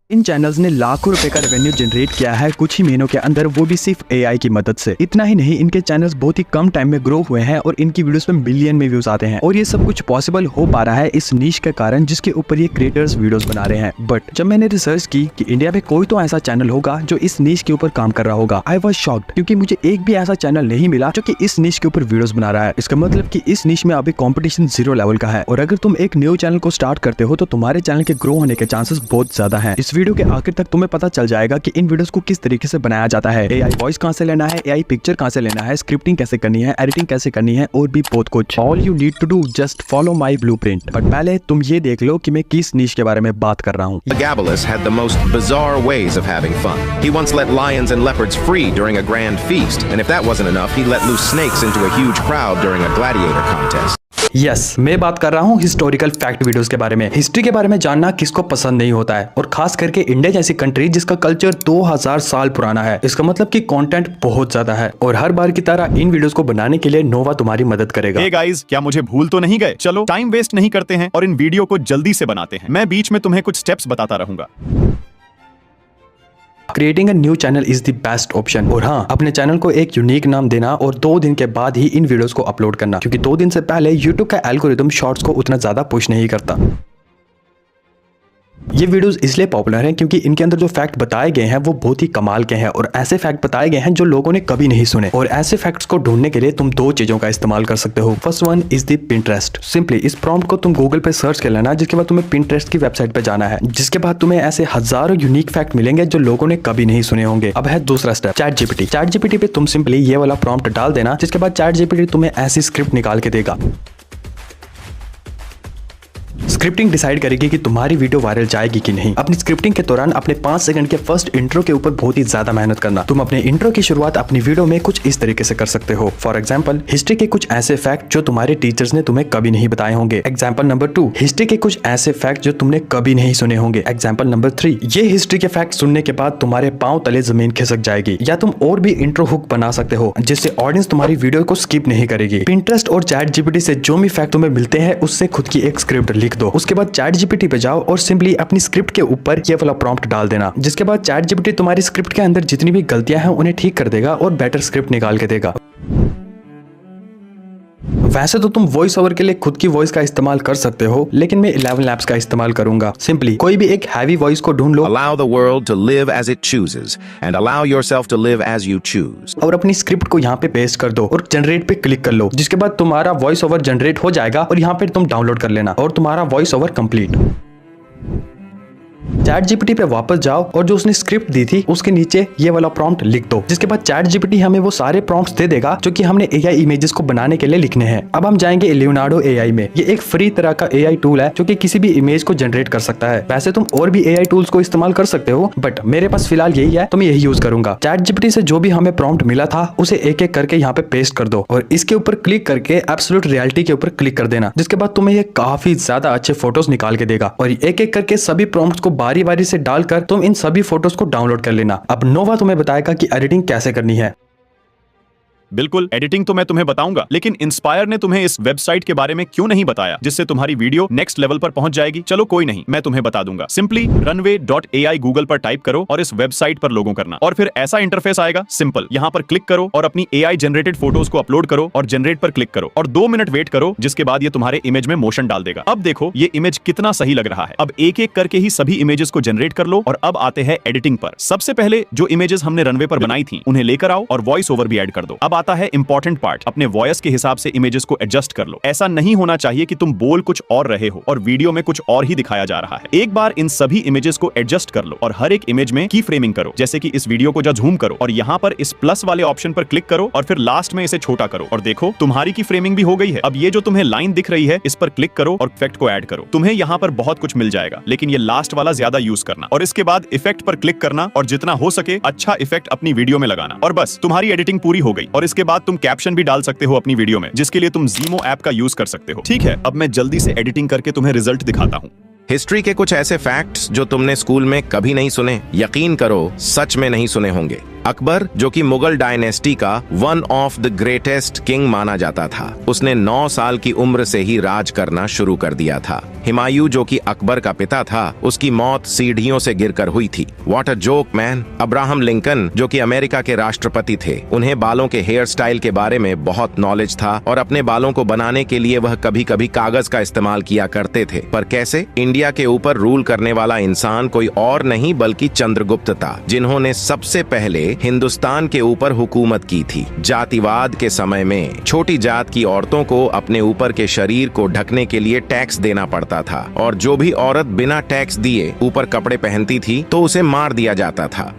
इन channels ने लाखों रुपए का रेवेन्यू जनरेट किया है कुछ ही महीनों के अंदर, वो भी सिर्फ एआई की मदद से। इतना ही नहीं, इनके चैनल्स बहुत ही कम टाइम में ग्रो हुए हैं और इनकी वीडियोस पे मिलियन में व्यूज आते हैं। और ये सब कुछ पॉसिबल हो पा रहा है इस नीश के कारण जिसके ऊपर ये क्रिएटर्स वीडियोस बना रहे हैं। बट जब मैंने रिसर्च की कि इंडिया में कोई तो ऐसा चैनल होगा जो इस नीश के ऊपर काम कर रहा होगा, आई वाज शॉक्ड, क्योंकि मुझे एक भी ऐसा चैनल नहीं मिला जो कि इस नीश के ऊपर वीडियोस बना रहा है। इसका मतलब कि इस नीश में अभी कंपटीशन 0 लेवल का है और अगर तुम एक न्यू चैनल को स्टार्ट करते हो तो तुम्हारे चैनल के ग्रो होने के चांसेस बहुत ज्यादा है। इस वीडियो के आखिर तक तुम्हें पता चल जाएगा कि इन वीडियोस को किस तरीके से बनाया जाता है, एआई वॉइस कहां से लेना है, एआई पिक्चर कहां से लेना है, स्क्रिप्टिंग कैसे करनी है, एडिटिंग कैसे करनी है और भी बहुत कुछ। All you need to do just follow my blueprint. But पहले तुम ये देख लो कि मैं किस नीश के बारे में बात कर रहा हूँ। Elagabalus had the most bizarre ways of having fun. He once let lions and leopards free during a grand feast, and if that wasn't enough, he let loose snakes into a huge crowd during a gladiator contest. Yes, मैं बात कर रहा हूँ historical fact videos के बारे में। History के बारे में जानना किसको पसंद नहीं होता है, और खास करके इंडिया जैसी कंट्री जिसका कल्चर 2000 साल पुराना है। इसका मतलब कि कंटेंट बहुत ज्यादा है और हर बार की तरह इन वीडियोस को बनाने के लिए नोवा तुम्हारी मदद करेगा। हे गाइस, क्या मुझे भूल तो नहीं गए? चलो टाइम वेस्ट नहीं करते हैं और इन वीडियो को जल्दी से बनाते हैं। मैं बीच में तुम्हें कुछ स्टेप्स बताता रहूंगा। Creating a new channel is the best option. और हाँ, अपने चैनल को एक यूनिक नाम देना और 2 दिन के बाद ही इन वीडियोस को अपलोड करना, क्योंकि 2 दिन से पहले यूट्यूब का एल्गोरिथम शॉर्ट्स को उतना ज्यादा पुश नहीं करता। ये वीडियोस इसलिए पॉपुलर हैं क्योंकि इनके अंदर जो फैक्ट बताए गए हैं वो बहुत ही कमाल के हैं और ऐसे फैक्ट बताए गए हैं जो लोगों ने कभी नहीं सुने। और ऐसे फैक्ट्स को ढूंढने के लिए तुम 2 चीजों का इस्तेमाल कर सकते हो। First one is the Pinterest. Simply इस प्रॉम्प्ट को तुम गूगल पे सर्च कर लेना, जिसके बाद तुम्हें पिंटरेस्ट की वेबसाइट पे जाना है, जिसके बाद तुम्हें ऐसे हजारों यूनिक फैक्ट मिलेंगे जो लोगों ने कभी नहीं सुने होंगे। अब है दूसरा step, chat GPT. Chat GPT पे तुम सिंपली ये वाला प्रॉम्प्ट डाल देना, जिसके बाद चैट जीपीटी तुम्हें ऐसी स्क्रिप्ट निकाल के देगा। स्क्रिप्टिंग डिसाइड करेगी कि तुम्हारी वीडियो वायरल जाएगी कि नहीं। अपनी स्क्रिप्टिंग के दौरान अपने 5 सेकंड के फर्स्ट इंट्रो के ऊपर बहुत ही ज्यादा मेहनत करना। तुम अपने इंट्रो की शुरुआत अपनी वीडियो में कुछ इस तरीके से कर सकते हो। फॉर एग्जांपल, हिस्ट्री के कुछ ऐसे फैक्ट जो तुम्हारे टीचर्स ने तुम्हें कभी नहीं बताए होंगे। एग्जांपल नंबर 2, हिस्ट्री के कुछ ऐसे फैक्ट जो तुमने कभी नहीं सुने होंगे। एग्जांपल नंबर 3, ये हिस्ट्री के फैक्ट सुनने के बाद तुम्हारे पांव तले जमीन खिसक जाएगी। या तुम और भी इंट्रो हुक बना सकते हो जिससे ऑडियंस तुम्हारी वीडियो को स्किप नहीं करेगी। पिंटरेस्ट और चैट जीपीटी से जो भी फैक्ट तुम्हें मिलते हैं उससे खुद की एक स्क्रिप्ट लिख दो। उसके बाद चैट जीपीटी पे जाओ और सिंपली अपनी स्क्रिप्ट के ऊपर ये वाला प्रॉम्प्ट डाल देना, जिसके बाद चैट जीपीटी तुम्हारी स्क्रिप्ट के अंदर जितनी भी गलतियां हैं उन्हें ठीक कर देगा और बेटर स्क्रिप्ट निकाल के देगा। वैसे तो तुम वॉइस ओवर के लिए खुद की वॉइस का इस्तेमाल कर सकते हो, लेकिन मैं 11 लैब्स का इस्तेमाल करूंगा। सिंपली कोई भी एक हैवी वॉइस को ढूंढ लो, Allow the world to live as it chooses and allow yourself to live as you choose. और अपनी स्क्रिप्ट को यहाँ पे पेस्ट कर दो और जनरेट पे क्लिक कर लो, जिसके बाद तुम्हारा वॉइस ओवर जनरेट हो जाएगा और यहाँ पे तुम डाउनलोड कर लेना और तुम्हारा voice over complete. Chat GPT पे वापस जाओ और जो उसने स्क्रिप्ट दी थी उसके नीचे ये वाला प्रॉम्प्ट लिख दो, जिसके बाद चैट जीपीटी हमें वो सारे प्रॉम्प्ट्स दे देगा जो कि हमने एआई इमेजेस को बनाने के लिए लिखने हैं। अब हम जाएंगे लियोनार्डो एआई में। ये एक फ्री तरह का एआई टूल है जो कि किसी भी इमेज को जनरेट कर सकता है। वैसे तुम और भी एआई टूल्स को इस्तेमाल कर सकते हो, बट मेरे पास फिलहाल यही है तो मैं यही यूज करूंगा। चैट जीपीटी से जो भी हमें प्रॉम्प्ट मिला था उसे एक एक करके यहाँ पे पेस्ट कर दो और इसके ऊपर क्लिक करके एब्सोल्यूट रियलिटी के ऊपर क्लिक कर देना, जिसके बाद तुम्हें ये काफी ज्यादा अच्छे फोटोज निकाल के देगा। और एक एक करके सभी प्रॉम्प्ट्स को बारी बारी से डालकर तुम इन सभी फोटोज को डाउनलोड कर लेना। अब नोवा तुम्हें बताएगा कि एडिटिंग कैसे करनी है। बिल्कुल, एडिटिंग तो मैं तुम्हें बताऊंगा, लेकिन इंस्पायर ने तुम्हें इस वेबसाइट के बारे में क्यों नहीं बताया जिससे तुम्हारी वीडियो नेक्स्ट लेवल पर पहुंच जाएगी? चलो कोई नहीं, मैं तुम्हें बता दूंगा। सिंपली runway.ai गूगल पर टाइप करो और इस वेबसाइट पर लोगो करना और फिर ऐसा इंटरफेस आएगा। सिंपल, यहाँ पर क्लिक करो और अपनी एआई जनरेटेड फोटोज को अपलोड करो और जनरेट पर क्लिक करो और 2 मिनट वेट करो, जिसके बाद ये तुम्हारे इमेज में मोशन डाल देगा। अब देखो ये इमेज कितना सही लग रहा है। अब एक एक करके ही सभी इमेजेस को जनरेट कर लो और अब आते हैं एडिटिंग पर। सबसे पहले जो इमेजेस हमने रनवे पर बनाई थी उन्हें लेकर आओ और वॉइस ओवर भी ऐड कर दो। अब आता है इंपॉर्टेंट पार्ट, अपने वॉइस के हिसाब से इमेजेस को एडजस्ट कर लो। ऐसा नहीं होना चाहिए कि तुम बोल कुछ और रहे हो और वीडियो में कुछ और ही दिखाया जा रहा है। एक बार इन सभी इमेजेस को एडजस्ट कर लो और हर एक इमेज में की फ्रेमिंग करो, जैसे कि इस वीडियो को जूम करो और यहाँ पर इस प्लस वाले ऑप्शन पर क्लिक करो और फिर लास्ट में इसे छोटा करो और देखो तुम्हारी की फ्रेमिंग भी हो गई है। अब ये जो तुम्हें लाइन दिख रही है इस पर क्लिक करो और इफेक्ट को ऐड करो। तुम्हें यहाँ पर बहुत कुछ मिल जाएगा, लेकिन ये लास्ट वाला ज्यादा यूज करना और इसके बाद इफेक्ट पर क्लिक करना और जितना हो सके अच्छा इफेक्ट अपनी वीडियो में लगाना और बस तुम्हारी एडिटिंग पूरी हो गई। और इसके बाद तुम कैप्शन भी डाल सकते हो अपनी वीडियो में, जिसके लिए तुम Zemo ऐप का यूज कर सकते हो। ठीक है, अब मैं जल्दी से एडिटिंग करके तुम्हें रिजल्ट दिखाता हूँ। हिस्ट्री के कुछ ऐसे फैक्ट्स जो तुमने स्कूल में कभी नहीं सुने, यकीन करो सच में नहीं सुने होंगे। अकबर, जो कि मुगल डायनेस्टी का one of the greatest king माना जाता था, उसने 9 साल की उम्र से ही राज करना शुरू कर दिया था। हुमायूं, जो कि अकबर का पिता था, उसकी मौत सीढ़ियों से गिरकर हुई थी। What a joke man. Abraham Lincoln, जो कि अमेरिका के राष्ट्रपति थे, उन्हें बालों के हेयर स्टाइल के बारे में बहुत नॉलेज था और अपने बालों को बनाने के लिए वह कभी कभी कागज का इस्तेमाल किया करते थे। पर कैसे? इंडिया के ऊपर रूल करने वाला इंसान कोई और नहीं बल्कि चंद्रगुप्त था, जिन्होंने सबसे पहले हिंदुस्तान के ऊपर हुकूमत की थी। जातिवाद के समय में छोटी जात की औरतों को अपने ऊपर के शरीर को ढकने के लिए टैक्स देना पड़ता था और जो भी औरत बिना टैक्स दिए ऊपर कपड़े पहनती थी तो उसे मार दिया जाता था।